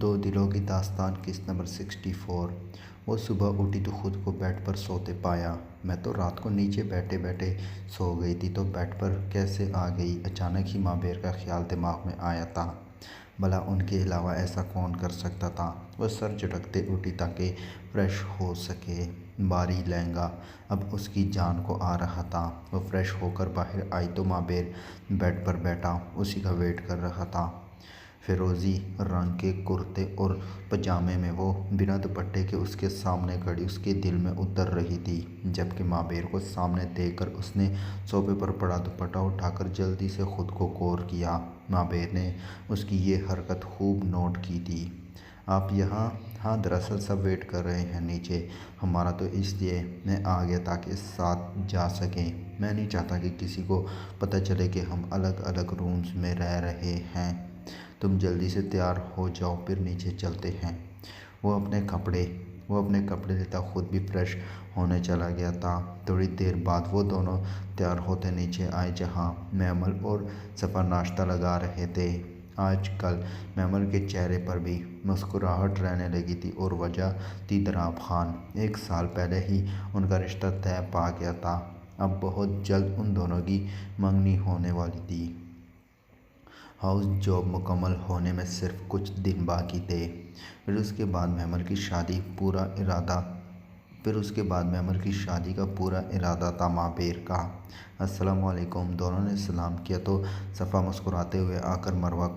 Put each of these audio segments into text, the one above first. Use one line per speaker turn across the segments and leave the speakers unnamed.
دو دلوں کی داستان قسط نمبر 64۔ وہ صبح اٹھی تو خود کو بیڈ پر سوتے پایا۔ میں تو رات کو نیچے بیٹھے بیٹھے سو گئی تھی تو بیڈ پر کیسے آ گئی؟ اچانک ہی ماں بیر کا خیال دماغ میں آیا تھا۔ بھلا ان کے علاوہ ایسا کون کر سکتا تھا؟ وہ سر جھٹکتے اٹھی تاکہ فریش ہو سکے۔ بھاری لہنگا اب اس کی جان کو آ رہا تھا۔ وہ فریش ہو کر باہر آئی تو ماں بیر بیڈ پر بیٹھا اسی کا ویٹ کر رہا تھا۔ فیروزی رنگ کے کرتے اور پاجامے میں وہ بنا دوپٹے کے اس کے سامنے کھڑی اس کے دل میں اتر رہی تھی۔ جبکہ ماں بیر کو سامنے دیکھ کر اس نے صوفے پر پڑا دوپٹہ اٹھا کر جلدی سے خود کو کور کیا۔ ماں بیر نے اس کی یہ حرکت خوب نوٹ کی تھی۔ آپ یہاں؟ ہاں، دراصل سب ویٹ کر رہے ہیں نیچے، ہمارا تو اس لیے میں آ گیا تاکہ ساتھ جا سکیں۔ میں نہیں چاہتا کہ کسی کو پتہ چلے کہ ہم الگ الگ رومز میں رہ رہے ہیں۔ تم جلدی سے تیار ہو جاؤ پھر نیچے چلتے ہیں۔ وہ اپنے کپڑے لیتا خود بھی فریش ہونے چلا گیا تھا۔ تھوڑی دیر بعد وہ دونوں تیار ہوتے نیچے آئے جہاں میمل اور صفا ناشتہ لگا رہے تھے۔ آج کل میمل کے چہرے پر بھی مسکراہٹ رہنے لگی تھی اور وجہ تھی دراب خان۔ 1 سال پہلے ہی ان کا رشتہ طے پا گیا تھا۔ اب بہت جلد ان دونوں کی منگنی ہونے والی تھی۔ ہاؤس جاب مکمل ہونے میں صرف کچھ دن باقی تھے۔ پھر اس کے بعد میمل کی شادی کا پورا ارادہ تھا۔ ماں بیر کا السلام علیکم دونوں نے سلام کیا تو صفا مسکراتے ہوئے آ کر مروہ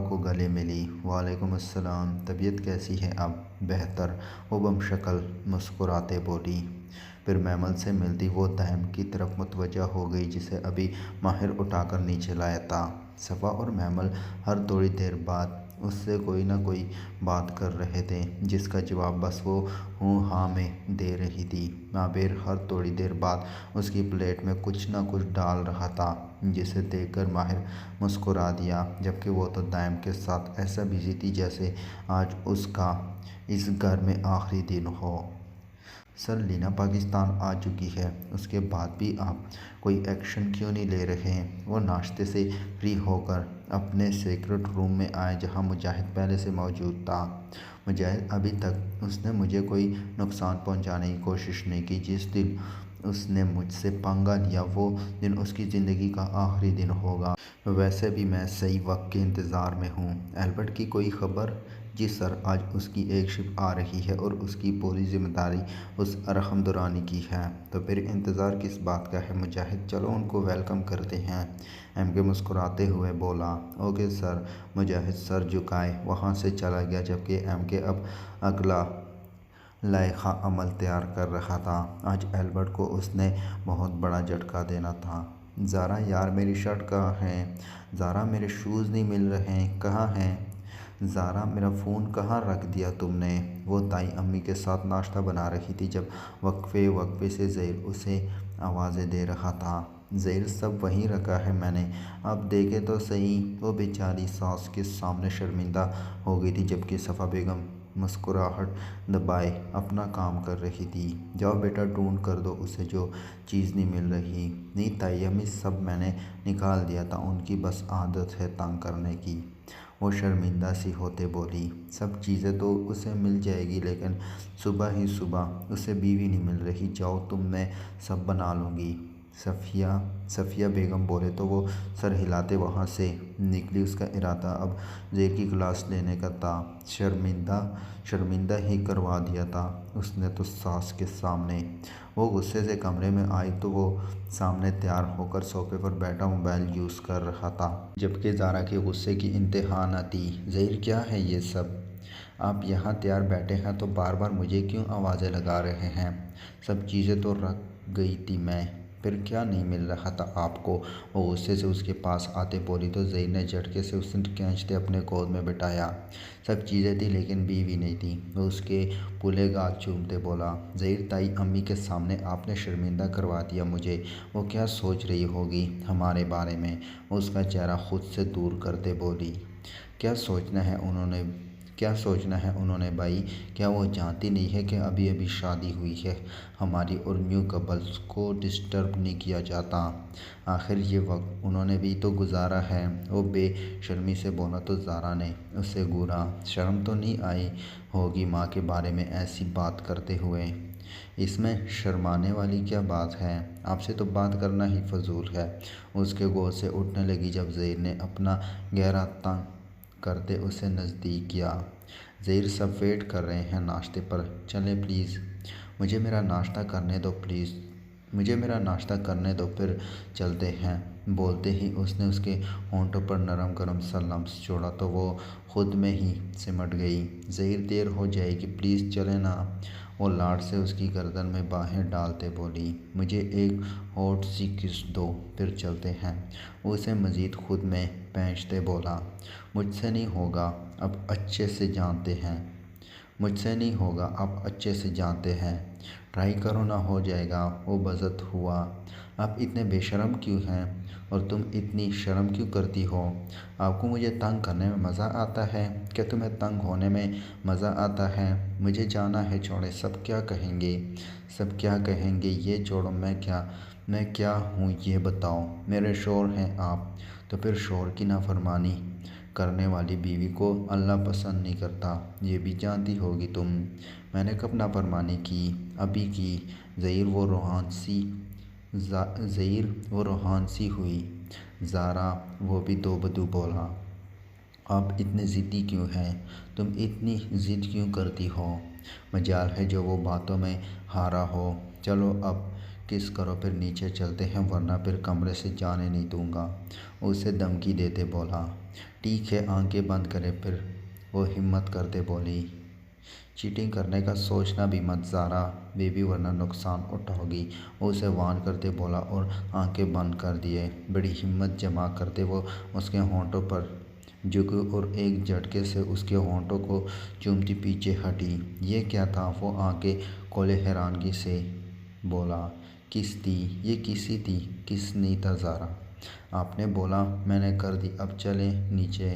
کو گلے ملی۔ وعلیکم السلام، طبیعت کیسی ہے اب؟ بہتر، وہ بم شکل مسکراتے بولی۔ پھر میمل سے ملتی وہ دائم کی طرف متوجہ ہو گئی جسے ابھی ماہر اٹھا کر نیچے لایا تھا۔ صفا اور میمل ہر تھوڑی دیر بعد اس سے کوئی نہ کوئی بات کر رہے تھے جس کا جواب بس وہ ہوں ہاں میں دے رہی تھی۔ ماں بیر ہر تھوڑی دیر بعد اس کی پلیٹ میں کچھ نہ کچھ ڈال رہا تھا جسے دیکھ کر ماہر مسکرا دیا، جبکہ وہ تو دائم کے ساتھ ایسا بزی تھی جیسے آج اس کا اس گھر میں آخری دن ہو۔ سر لینا پاکستان آ چکی ہے، اس کے بعد بھی آپ کوئی ایکشن کیوں نہیں لے رہے؟ وہ ناشتے سے فری ہو کر اپنے سیکرٹ روم میں آئے جہاں مجاہد پہلے سے موجود تھا۔ مجاہد ابھی تک اس نے مجھے کوئی نقصان پہنچانے کی کوشش نہیں کی۔ جس دن اس نے مجھ سے پنگا لیا وہ دن اس کی زندگی کا آخری دن ہوگا۔ ویسے بھی میں صحیح وقت کے انتظار میں ہوں۔ ایلبرٹ کی کوئی خبر؟ جی سر، آج اس کی ایک شپ آ رہی ہے اور اس کی پوری ذمہ داری اس ارحم دورانی کی ہے۔ تو پھر انتظار کس بات کا ہے مجاہد؟ چلو ان کو ویلکم کرتے ہیں، ایم کے مسکراتے ہوئے بولا۔ Okay sir. مجاہد سر جھکائے وہاں سے چلا گیا جبکہ ایم کے اب اگلا لائحہ عمل تیار کر رہا تھا۔ آج ایلبرٹ کو اس نے بہت بڑا جھٹکا دینا تھا۔ زارا یار میری شرٹ کہاں ہے؟ زارا میرے شوز نہیں مل رہے، کہاں ہیں؟ زارا میرا فون کہاں رکھ دیا تم نے؟ وہ دائی امی کے ساتھ ناشتہ بنا رہی تھی جب وقفے وقفے سے زہیر اسے آوازیں دے رہا تھا۔ زہیر سب وہیں رکھا ہے میں نے، آپ دیکھیں تو صحیح۔ وہ بیچاری ساس کے سامنے شرمندہ ہو گئی تھی جبکہ صفا بیگم مسکراہٹ دبائے اپنا کام کر رہی تھی۔ جاؤ بیٹا ڈھونڈ کر دو اسے جو چیز نہیں مل رہی۔ نہیں تائی امی، سب میں نے نکال دیا تھا، ان کی بس عادت ہے تنگ کرنے کی، وہ شرمندہ سی ہوتے بولی۔ سب چیزیں تو اسے مل جائے گی لیکن صبح ہی صبح اسے بیوی نہیں مل رہی، جاؤ تم میں سب بنا لوں گی۔ صفیہ بیگم بولے تو وہ سر ہلاتے وہاں سے نکلی۔ اس کا ارادہ اب زہیر کی کلاس لینے کا تھا۔ شرمندہ ہی کروا دیا تھا اس نے تو ساس کے سامنے۔ وہ غصے سے کمرے میں آئی تو وہ سامنے تیار ہو کر صوفے پر بیٹھا موبائل یوز کر رہا تھا، جبکہ زارا کے غصے کی انتہا نہ تھی۔ زہیر کیا ہے یہ سب؟ آپ یہاں تیار بیٹھے ہیں تو بار بار مجھے کیوں آوازیں لگا رہے ہیں؟ سب چیزیں تو رکھ گئی تھی میں، پھر کیا نہیں مل رہا تھا آپ کو؟ وہ غصے سے اس کے پاس آتے بولی تو زہیر نے جھٹکے سے اسے کھینچتے اپنے گود میں بٹھایا۔ سب چیزیں تھی لیکن بیوی نہیں تھی، وہ اس کے پھولے گال چومتے بولا۔ زہیر تائی امی کے سامنے آپ نے شرمندہ کروا دیا مجھے، وہ کیا سوچ رہی ہوگی ہمارے بارے میں؟ وہ اس کا چہرہ خود سے دور کرتے بولی۔ کیا سوچنا ہے انہوں نے کیا سوچنا ہے انہوں نے بھائی؟ کیا وہ جانتی نہیں ہے کہ ابھی ابھی شادی ہوئی ہے؟ ہماری اور نیو کپلز کو ڈسٹرب نہیں کیا جاتا۔ آخر یہ وقت انہوں نے بھی تو گزارا ہے۔ وہ بے شرمی سے بولا تو زارا نے اس سے گھورا۔ شرم تو نہیں آئی ہوگی ماں کے بارے میں ایسی بات کرتے ہوئے؟ اس میں شرمانے والی کیا بات ہے؟ آپ سے تو بات کرنا ہی فضول ہے۔ اس کے گود سے اٹھنے لگی جب زہیر نے اپنا گہرا تنگ کرتے اسے نزدیک کیا۔ زہیر سب ویٹ کر رہے ہیں ناشتے پر، چلیں پلیز۔ مجھے میرا ناشتہ کرنے دو پلیز، مجھے میرا ناشتہ کرنے دو پھر چلتے ہیں۔ بولتے ہی اس نے اس کے ہونٹوں پر نرم گرم سا لمس چھوڑا تو وہ خود میں ہی سمٹ گئی۔ زہیر دیر ہو جائے گی پلیز چلیں نا، وہ لاڈ سے اس کی گردن میں باہیں ڈالتے بولی۔ مجھے ایک ہاٹ سی کس دو پھر چلتے ہیں، وہ اسے مزید خود میں پہنچتے بولا۔ مجھ سے نہیں ہوگا، اب اچھے سے جانتے ہیں، مجھ سے نہیں ہوگا آپ اچھے سے جانتے ہیں، ٹرائی کرو نا ہو جائے گا، وہ بزد ہوا۔ آپ اتنے بے شرم کیوں ہیں اور تم اتنی شرم کیوں کرتی ہو؟ آپ کو مجھے تنگ کرنے میں مزہ آتا ہے؟ کیا تمہیں تنگ ہونے میں مزہ آتا ہے؟ مجھے جانا ہے، چھوڑے، سب کیا کہیں گے، سب کیا کہیں گے، یہ چھوڑو، میں کیا ہوں یہ بتاؤ؟ میرے شوہر ہیں آپ، تو پھر شوہر کی نافرمانی کرنے والی بیوی کو اللہ پسند نہیں کرتا، یہ بھی جانتی ہوگی تم۔ میں نے کب نافرمانی کی؟ ابھی کی۔ زہیر وہ روحان سی ہوئی۔ زارا وہ بھی دو بدو بولا۔ آپ اتنے ضدی کیوں ہیں؟ تم اتنی ضد کیوں کرتی ہو؟ مجال ہے جو وہ باتوں میں ہارا ہو۔ چلو اب کس کرو پھر نیچے چلتے ہیں ورنہ پھر کمرے سے جانے نہیں دوں گا، اسے دھمکی دیتے بولا۔ ٹھیک ہے، آنکھیں بند کرے پھر، وہ ہمت کرتے بولی۔ چیٹنگ کرنے کا سوچنا بھی مت زارا بیبی ورنہ نقصان اٹھاؤگی، وہ اسے وارن کرتے بولا اور آنکھیں بند کر دیے۔ بڑی ہمت جمع کرتے وہ اس کے ہونٹوں پر جھکی اور ایک جھٹکے سے اس کے ہونٹوں کو چومتی پیچھے ہٹی۔ یہ کیا تھا؟ وہ آنکھیں کھولے حیرانگی سے بولا۔ کس تھی یہ؟ کسی تھی؟ کس نہیں تھا زارا؟ آپ نے بولا، میں نے کر دی، اب چلیں نیچے۔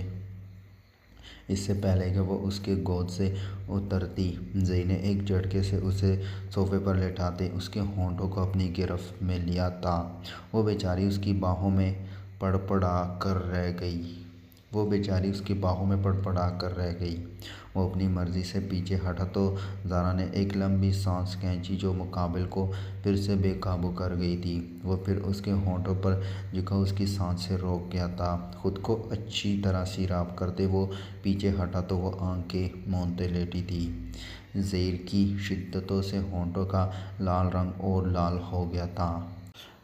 اس سے پہلے کہ وہ اس کے گود سے اترتی، زہیر نے ایک جھٹکے سے اسے صوفے پر لٹاتے اس کے ہونٹوں کو اپنی گرفت میں لیا تا وہ بیچاری اس کی باہوں میں پڑ پڑا کر رہ گئی۔ وہ اپنی مرضی سے پیچھے ہٹا تو زارا نے ایک لمبی سانس کھینچی جو مقابل کو پھر سے بے قابو کر گئی تھی۔ وہ پھر اس کے ہونٹوں پر جھکا اس کی سانس سے روک گیا تھا۔ خود کو اچھی طرح سیراب کرتے وہ پیچھے ہٹا تو وہ آنکھیں موندے لیٹی تھی۔ زہیر کی شدتوں سے ہونٹوں کا لال رنگ اور لال ہو گیا تھا۔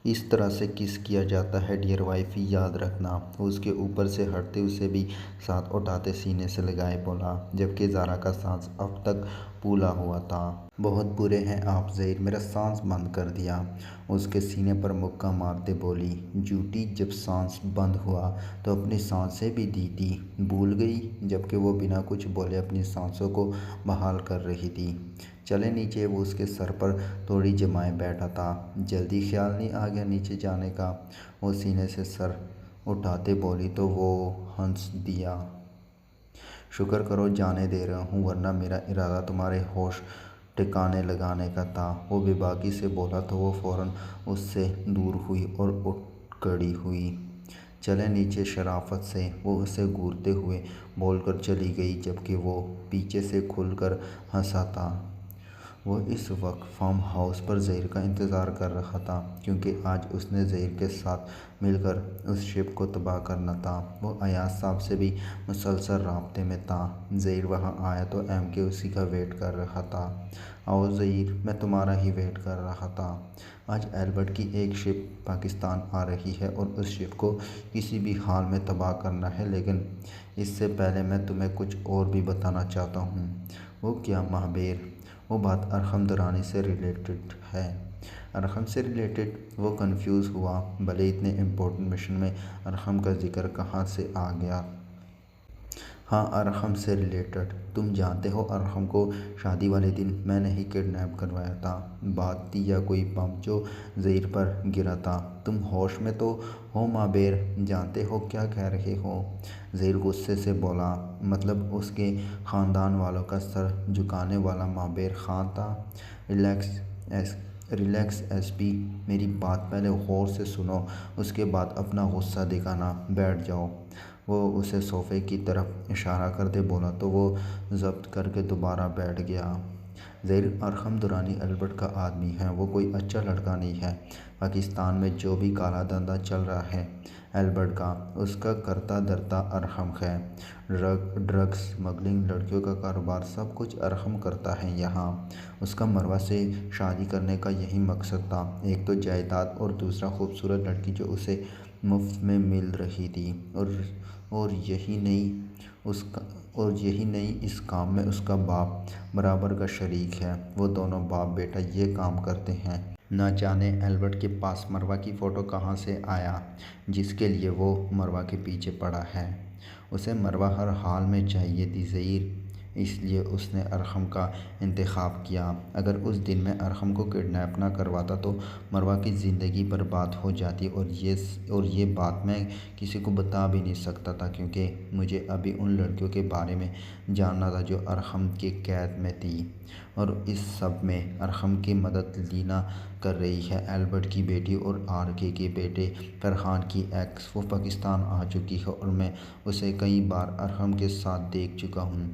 اس طرح سے کس کیا جاتا ہے ڈیئر وائفی، یاد رکھنا۔ وہ اس کے اوپر سے ہٹتے اسے بھی ساتھ اٹھاتے سینے سے لگائے بولا، جبکہ زارا کا سانس اب تک پھولا ہوا تھا۔ بہت برے ہیں آپ زہیر، میرا سانس بند کر دیا، اس کے سینے پر مکہ مارتے بولی۔ جھوٹی، جب سانس بند ہوا تو اپنی سانسیں بھی دی تھی، بھول گئی؟ جبکہ وہ بنا کچھ بولے اپنی سانسوں کو بحال کر رہی تھی۔ چلیں نیچے، وہ اس کے سر پر توڑی جمائے بیٹھا تھا۔ جلدی خیال نہیں آ گیا نیچے جانے کا؟ وہ سینے سے سر اٹھاتے بولی تو وہ ہنس دیا۔ شکر کرو جانے دے رہا ہوں ورنہ میرا ارادہ تمہارے ہوش ٹھکانے لگانے کا تھا، وہ بے باکی سے بولا تو وہ فوراً اس سے دور ہوئی اور اٹھ کھڑی ہوئی۔ چلیں نیچے، شرافت سے وہ اسے گھورتے ہوئے بول کر چلی گئی، جبکہ وہ پیچھے سے کھل کر ہنسا تھا۔ وہ اس وقت فارم ہاؤس پر زہیر کا انتظار کر رہا تھا، کیونکہ آج اس نے زہیر کے ساتھ مل کر اس شپ کو تباہ کرنا تھا۔ وہ ایاز صاحب سے بھی مسلسل رابطے میں تھا۔ زہیر وہاں آیا تو ایم کے اسی کا ویٹ کر رہا تھا۔ آؤ زہیر، میں تمہارا ہی ویٹ کر رہا تھا۔ آج ایلبرٹ کی ایک شپ پاکستان آ رہی ہے اور اس شپ کو کسی بھی حال میں تباہ کرنا ہے، لیکن اس سے پہلے میں تمہیں کچھ اور بھی بتانا چاہتا ہوں۔ وہ کیا مہابیر؟ وہ بات ارقم درانی سے ریلیٹڈ ہے۔ ارقم سے ریلیٹڈ؟ وہ کنفیوز ہوا، بھلے اتنے امپورٹنٹ مشن میں ارقم کا ذکر کہاں سے آ گیا؟ ہاں، ارقم سے ریلیٹڈ۔ تم جانتے ہو ارقم کو شادی والے دن میں نے ہی کڈنیپ کروایا تھا۔ بات تھی یا کوئی بم جو زہیر پر گرا تھا؟ تم ہوش میں تو ہو مہابیر؟ جانتے ہو کیا کہہ رہے ہو؟ زہیر غصے سے بولا۔ مطلب اس کے خاندان والوں کا سر جھکانے والا مابیر خان تھا۔ ریلیکس ایس پی، میری بات پہلے غور سے سنو، اس کے بعد اپنا غصہ دکھانا، بیٹھ جاؤ۔ وہ اسے صوفے کی طرف اشارہ کرتے بولا تو وہ ضبط کر کے دوبارہ بیٹھ گیا۔ زہیر ارقم درانی البرٹ کا آدمی ہے، وہ کوئی اچھا لڑکا نہیں ہے۔ پاکستان میں جو بھی کالا دھندا چل رہا ہے البرٹ کا، اس کا کرتا دھرتا ارقم ہے۔ ڈرگس سمگلنگ، لڑکیوں کا کاروبار، سب کچھ ارقم کرتا ہے یہاں۔ اس کا مروہ سے شادی کرنے کا یہی مقصد تھا، ایک تو جائیداد اور دوسرا خوبصورت لڑکی جو اسے مفت میں مل رہی تھی، اور یہی نہیں اس کام میں اس کا باپ برابر کا شریک ہے۔ وہ دونوں باپ بیٹا یہ کام کرتے ہیں۔ نہ جانے البرٹ کے پاس مروہ کی فوٹو کہاں سے آیا جس کے لیے وہ مروہ کے پیچھے پڑا ہے۔ اسے مروہ ہر حال میں چاہیے تھی زہیر، اس لیے اس نے ارقم کا انتخاب کیا۔ اگر اس دن میں ارقم کو کڈنیپ نہ کرواتا تو مروہ کی زندگی برباد ہو جاتی، اور یہ بات میں کسی کو بتا بھی نہیں سکتا تھا، کیونکہ مجھے ابھی ان لڑکیوں کے بارے میں جاننا تھا جو ارقم کی قید میں تھی، اور اس سب میں ارقم کی مدد لینا کر رہی ہے البرٹ کی بیٹی اور آر کے بیٹے فرحان کی ایکس۔ وہ پاکستان آ چکی ہے اور میں اسے کئی بار ارقم کے ساتھ دیکھ چکا ہوں۔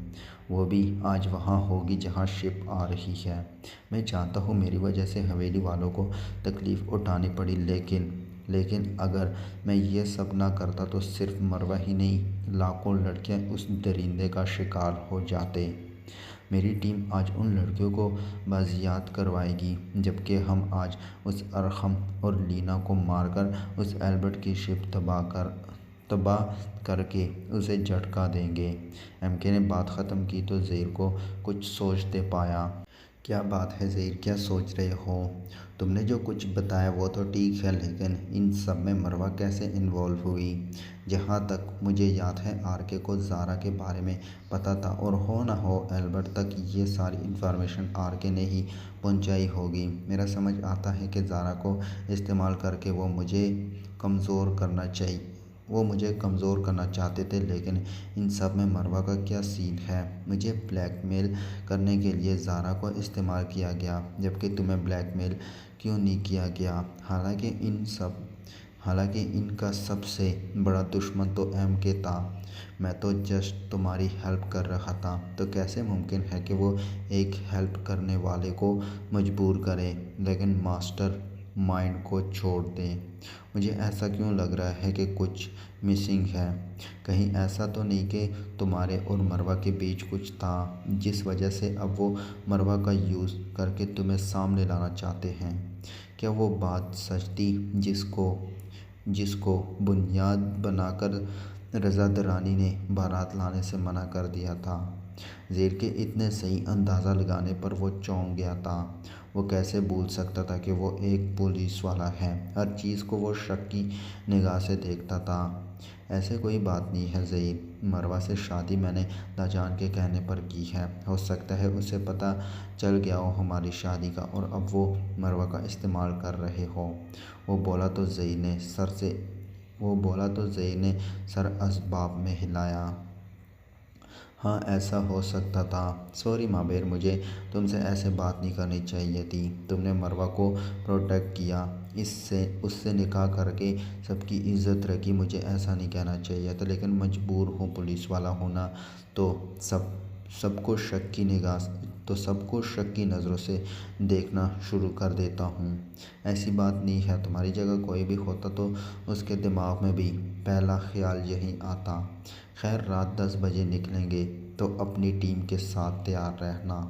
وہ بھی آج وہاں ہوگی جہاں شپ آ رہی ہے۔ میں جانتا ہوں میری وجہ سے حویلی والوں کو تکلیف اٹھانی پڑی، لیکن اگر میں یہ سب نہ کرتا تو صرف مروہ ہی نہیں، لاکھوں لڑکے اس درندے کا شکار ہو جاتے۔ میری ٹیم آج ان لڑکیوں کو بازیاب کروائے گی، جبکہ ہم آج اس ارقم اور لینا کو مار کر اس البرٹ کی شپ تباہ کر کے اسے جھٹکا دیں گے۔ ایم کے نے بات ختم کی تو زہیر کو کچھ سوچتے پایا۔ کیا بات ہے زہیر، کیا سوچ رہے ہو؟ تم نے جو کچھ بتایا وہ تو ٹھیک ہے، لیکن ان سب میں مروہ کیسے انوالو ہوئی؟ جہاں تک مجھے یاد ہے آر کے کو زارا کے بارے میں پتہ تھا، اور ہو نہ ہو البرٹ تک یہ ساری انفارمیشن آر کے نے ہی پہنچائی ہوگی۔ میرا سمجھ آتا ہے کہ زارا کو استعمال کر کے وہ مجھے کمزور کرنا چاہتے تھے، لیکن ان سب میں مروہ کا کیا سین ہے؟ مجھے بلیک میل کرنے کے لیے زارا کو استعمال کیا گیا، جبکہ تمہیں بلیک میل کیوں نہیں کیا گیا؟ حالانکہ ان کا سب سے بڑا دشمن تو ایم کے تھا۔ میں تو جسٹ تمہاری ہیلپ کر رہا تھا۔ تو کیسے ممکن ہے کہ وہ ایک ہیلپ کرنے والے کو مجبور کرے، لیکن ماسٹر مائنڈ کو چھوڑ دے؟ مجھے ایسا کیوں لگ رہا ہے کہ کچھ مسنگ ہے؟ کہیں ایسا تو نہیں کہ تمہارے اور مروہ کے بیچ کچھ تھا، جس وجہ سے اب وہ مروہ کا یوز کر کے تمہیں سامنے لانا چاہتے ہیں؟ کیا وہ بات سچ تھی جس کو بنیاد بنا کر رضا درانی نے بارات لانے سے منع کر دیا تھا؟ زہیر کے اتنے صحیح اندازہ لگانے پر وہ چونک گیا تھا۔ وہ کیسے بھول سکتا تھا کہ وہ ایک پولیس والا ہے؟ ہر چیز کو وہ شک کی نگاہ سے دیکھتا تھا۔ ایسے کوئی بات نہیں ہے زہیر، مروہ سے شادی میں نے داجان کے کہنے پر کی ہے۔ ہو سکتا ہے اسے پتہ چل گیا ہو ہماری شادی کا، اور اب وہ مروہ کا استعمال کر رہے ہو۔ وہ بولا تو زہیر نے سر اسباب میں ہلایا۔ ہاں ایسا ہو سکتا تھا۔ سوری مابیر، مجھے تم سے ایسے بات نہیں کرنی چاہیے تھی۔ تم نے مروہ کو پروٹیکٹ کیا، اس سے نکاح کر کے سب کی عزت رکھی، مجھے ایسا نہیں کہنا چاہیے تھا، لیکن مجبور ہوں، پولیس والا ہونا تو سب کو شک کی نظروں سے دیکھنا شروع کر دیتا ہوں۔ ایسی بات نہیں ہے، تمہاری جگہ کوئی بھی ہوتا تو اس کے دماغ میں بھی پہلا خیال یہی آتا۔ خیر، رات 10 بجے نکلیں گے تو اپنی ٹیم کے ساتھ تیار رہنا،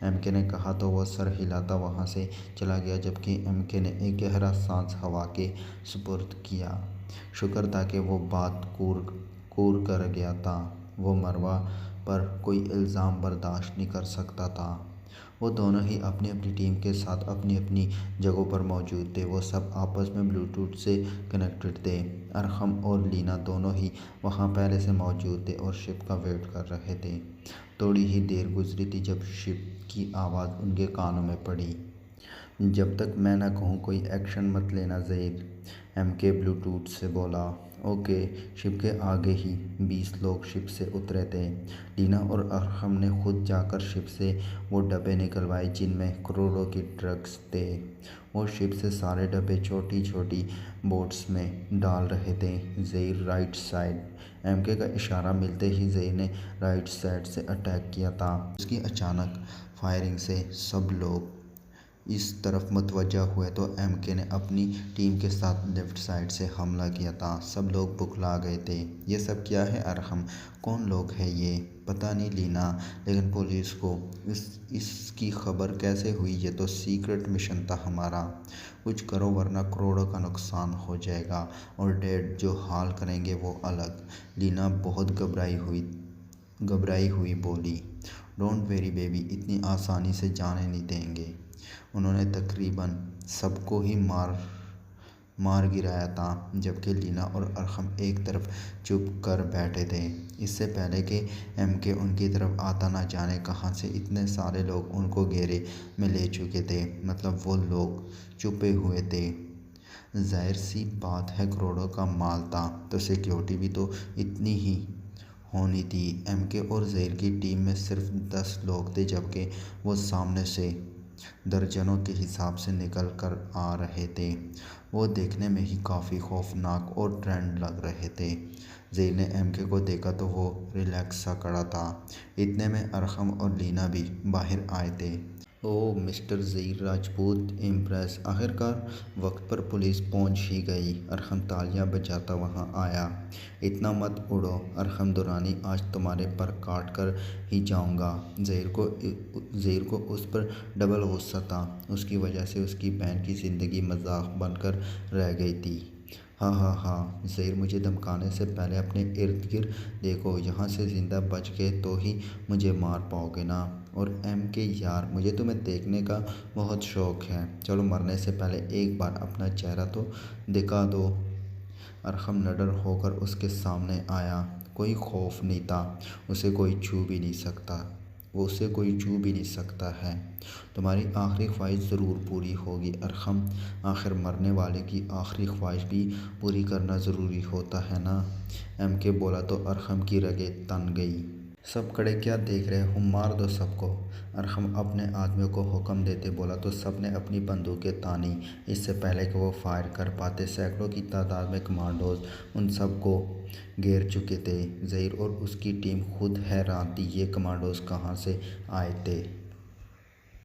ایم کے نے کہا تو وہ سر ہلاتا وہاں سے چلا گیا، جبکہ ایم کے نے ایک گہرا سانس ہوا کے سپرد کیا۔ شکر تھا کہ وہ بات کور کر گیا تھا۔ وہ مروہ پر کوئی الزام برداشت نہیں کر سکتا تھا۔ وہ دونوں ہی اپنی اپنی ٹیم کے ساتھ اپنی اپنی جگہوں پر موجود تھے۔ وہ سب آپس میں بلوٹوتھ سے کنیکٹڈ تھے۔ ارقم اور لینا دونوں ہی وہاں پہلے سے موجود تھے اور شپ کا ویٹ کر رہے تھے۔ تھوڑی ہی دیر گزری تھی جب شپ کی آواز ان کے کانوں میں پڑی۔ جب تک میں نہ کہوں کوئی ایکشن مت لینا زہیر، ایم کے بلوٹوتھ سے بولا۔ اوکے۔ شپ کے آگے ہی 20 لوگ شپ سے اترے تھے۔ لینا اور ارحم نے خود جا کر شپ سے وہ ڈبے نکلوائے جن میں کروڑوں کی ڈرگس تھے۔ وہ شپ سے سارے ڈبے چھوٹی چھوٹی بوٹس میں ڈال رہے تھے۔ Zaheer right side. ایم کے کا اشارہ ملتے ہی زہیر نے رائٹ سائڈ سے اٹیک کیا تھا۔ اس کی اچانک فائرنگ سے سب لوگ اس طرف متوجہ ہوئے تو ایم کے نے اپنی ٹیم کے ساتھ لیفٹ سائڈ سے حملہ کیا تھا۔ سب لوگ بکھلا گئے تھے۔ یہ سب کیا ہے ارحم؟ کون لوگ ہیں یہ؟ پتہ نہیں لینا، لیکن پولیس کو اس کی خبر کیسے ہوئی؟ یہ تو سیکرٹ مشن تھا ہمارا۔ کچھ کرو ورنہ کروڑوں کا نقصان ہو جائے گا، اور ڈیڈ جو حال کریں گے وہ الگ۔ لینا بہت گھبرائی ہوئی بولی، ڈونٹ ویری بیبی، اتنی آسانی سے جانے نہیں دیں گے۔ انہوں نے تقریباً سب کو ہی مار گرایا تھا، جبکہ لینا اور ارحم ایک طرف چھپ کر بیٹھے تھے۔ اس سے پہلے کہ ایم کے ان کی طرف آتا نہ جانے کہاں سے اتنے سارے لوگ ان کو گھیرے میں لے چکے تھے۔ مطلب وہ لوگ چھپے ہوئے تھے۔ ظاہر سی بات ہے کروڑوں کا مال تھا تو سیکیورٹی بھی تو اتنی ہی ہونی تھی۔ ایم کے اور زہیر کی ٹیم میں صرف 10 لوگ تھے، جبکہ وہ سامنے سے درجنوں کے حساب سے نکل کر آ رہے تھے۔ وہ دیکھنے میں ہی کافی خوفناک اور ٹرینڈ لگ رہے تھے۔ زہیر نے ایم کے کو دیکھا تو وہ ریلیکس سا کھڑا تھا۔ اتنے میں ارحم اور لینا بھی باہر آئے تھے۔ اوہ مسٹر زہیر راجپوت، امپریس! آخرکار وقت پر پولیس پہنچ ہی گئی۔ ارحم تالیاں بجاتا وہاں آیا۔ اتنا مت اڑو ارحم دورانی، آج تمہارے پر کاٹ کر ہی جاؤں گا۔ زہیر کو اس پر ڈبل غصہ تھا۔ اس کی وجہ سے اس کی بہن کی زندگی مذاق بن کر رہ گئی تھی۔ ہاں ہاں ہاں، زہیر مجھے دھمکانے سے پہلے اپنے ارد گرد دیکھو، یہاں سے زندہ بچ گئے تو ہی مجھے مار پاؤ گے نا؟ اور ایم کے یار، مجھے تمہیں دیکھنے کا بہت شوق ہے، چلو مرنے سے پہلے ایک بار اپنا چہرہ تو دکھا دو۔ ارحم نڈر ہو کر اس کے سامنے آیا۔ کوئی خوف نہیں تھا، اسے کوئی چھو بھی نہیں سکتا ہے۔ تمہاری آخری خواہش ضرور پوری ہوگی ارحم، آخر مرنے والے کی آخری خواہش بھی پوری کرنا ضروری ہوتا ہے نا؟ ایم کے بولا تو ارحم کی رگیں تن گئی۔ سب کھڑے کیا دیکھ رہے ہو، مار دو سب کو۔ ارحم اپنے آدمیوں کو حکم دیتے بولا تو سب نے اپنی بندوقیں تانی۔ اس سے پہلے کہ وہ فائر کر پاتے سینکڑوں کی تعداد میں کمانڈوز ان سب کو گھیر چکے تھے۔ زہیر اور اس کی ٹیم خود حیران تھی، یہ کمانڈوز کہاں سے آئے تھے؟